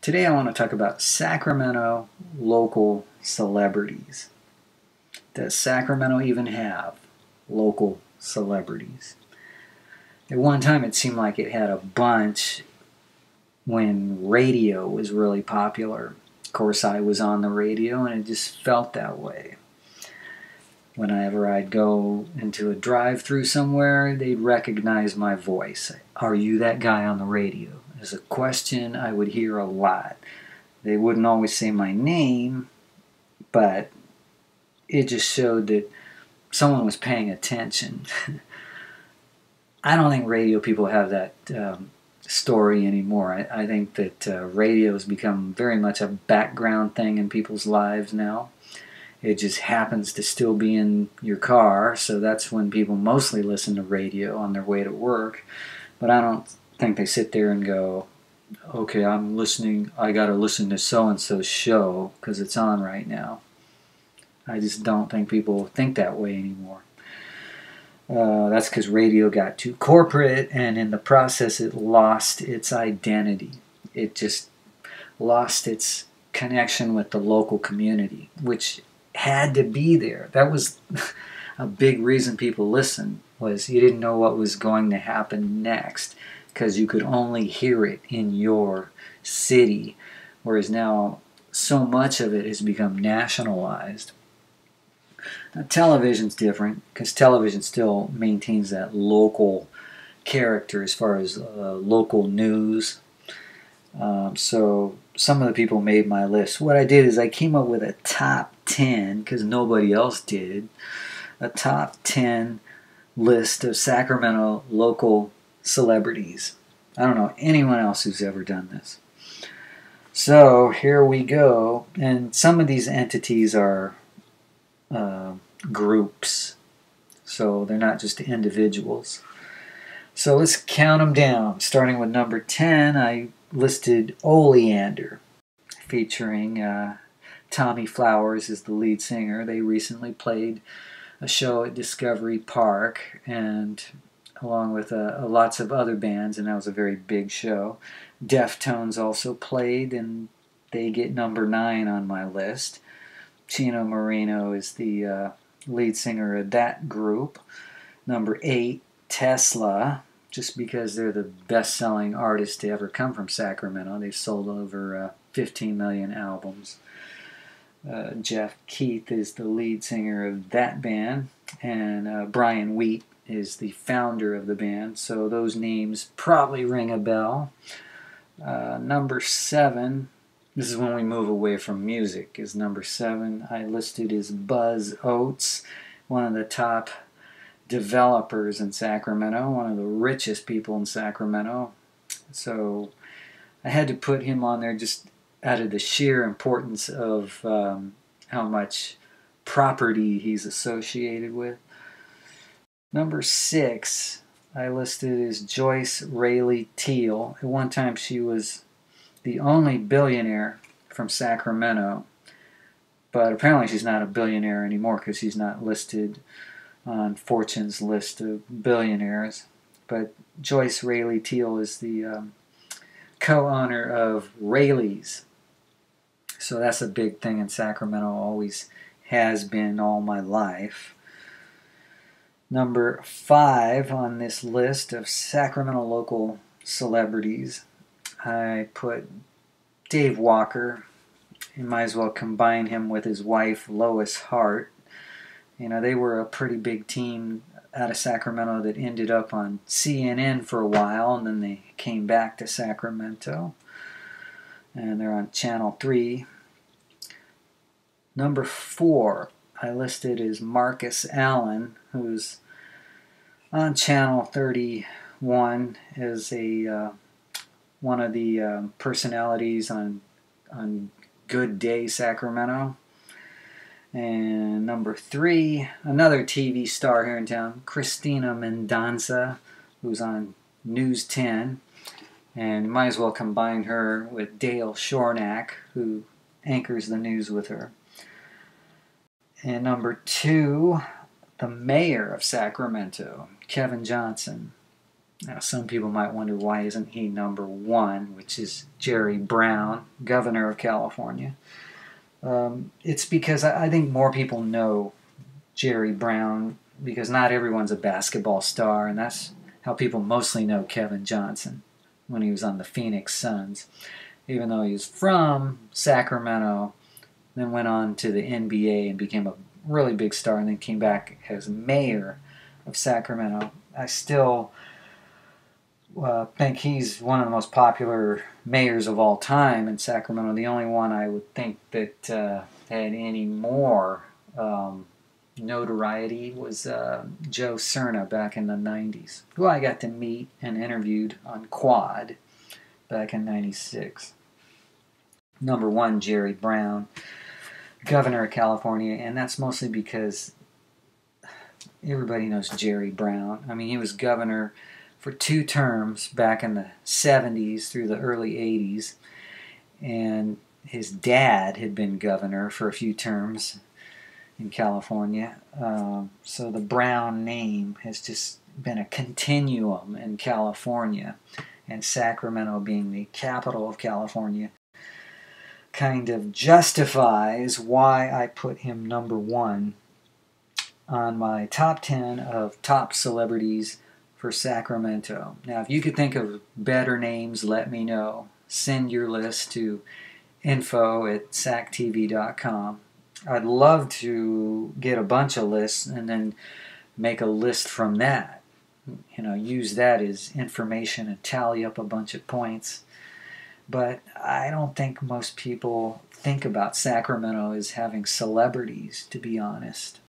Today I want to talk about Sacramento local celebrities. Does Sacramento even have local celebrities? At one time it seemed like it had a bunch when radio was really popular. Of course, I was on the radio and it just felt that way. Whenever I'd go into a drive-through somewhere, they'd recognize my voice. Are you that guy on the radio? Is a question I would hear a lot. They wouldn't always say my name, but it just showed that someone was paying attention. I don't think radio people have that story anymore. I think that radio has become very much a background thing in people's lives now. It just happens to still be in your car, so that's when people mostly listen to radio on their way to work. But I don't think they sit there and go, okay, I'm listening, I gotta listen to so-and-so's show because it's on right now. I just don't think people think that way anymore. That's because radio got too corporate, and in the process it lost its identity. It just lost its connection with the local community, which had to be there. That was a big reason people listened, was you didn't know what was going to happen next because you could only hear it in your city, whereas now so much of it has become nationalized. Now, television's different because television still maintains that local character as far as local news. So some of the people made my list. What I did is I came up with a top 10, because nobody else did, a top 10 list of Sacramento local celebrities. I don't know anyone else who's ever done this. So here we go. And some of these entities are groups. So they're not just individuals. So let's count them down. Starting with number 10, I listed Oleander, featuring Tommy Flowers as the lead singer. They recently played a show at Discovery Park, and along with lots of other bands, and that was a very big show. Deftones also played, and they get number 9 on my list. Chino Moreno is the lead singer of that group. Number 8, Tesla, just because they're the best-selling artist to ever come from Sacramento. They've sold over 15 million albums. Jeff Keith is the lead singer of that band, and Brian Wheat is the founder of the band, so those names probably ring a bell. Number 7, this is when we move away from music, is number 7. I listed as Buzz Oates, one of the top developers in Sacramento, one of the richest people in Sacramento. So I had to put him on there just out of the sheer importance of how much property he's associated with. Number 6, I listed as Joyce Rayleigh Teal. At one time she was the only billionaire from Sacramento, but apparently she's not a billionaire anymore because she's not listed on Fortune's list of billionaires. But Joyce Rayleigh Teal is the co-owner of Rayleigh's. So that's a big thing in Sacramento, always has been all my life. Number 5 on this list of Sacramento local celebrities, I put Dave Walker. You might as well combine him with his wife, Lois Hart. You know, they were a pretty big team out of Sacramento that ended up on CNN for a while, and then they came back to Sacramento. And they're on Channel 3. Number 4, I listed as Marcus Allen, who's on Channel 31 as one of the personalities on Good Day Sacramento. And number 3, another TV star here in town, Christina Mendonça, who's on News 10. And you might as well combine her with Dale Shornack, who anchors the news with her. And number 2, the mayor of Sacramento, Kevin Johnson. Now, some people might wonder why isn't he number 1, which is Jerry Brown, governor of California. It's because I think more people know Jerry Brown because not everyone's a basketball star, and that's how people mostly know Kevin Johnson when he was on the Phoenix Suns. Even though he was from Sacramento, then went on to the NBA and became a really big star, and then came back as mayor of Sacramento. I still think he's one of the most popular mayors of all time in Sacramento. The only one I would think that had any more notoriety was Joe Cerna back in the 90s, who I got to meet and interviewed on Quad back in 96. Number 1, Jerry Brown, governor of California, and that's mostly because everybody knows Jerry Brown. I mean, he was governor for 2 terms back in the 70s through the early 80s, and his dad had been governor for a few terms in California. So the Brown name has just been a continuum in California, and Sacramento being the capital of California kind of justifies why I put him number 1 on my top 10 of top celebrities for Sacramento. Now, if you could think of better names, let me know. Send your list to info@sactv.com. I'd love to get a bunch of lists and then make a list from that. Use that as information and tally up a bunch of points. But I don't think most people think about Sacramento as having celebrities, to be honest.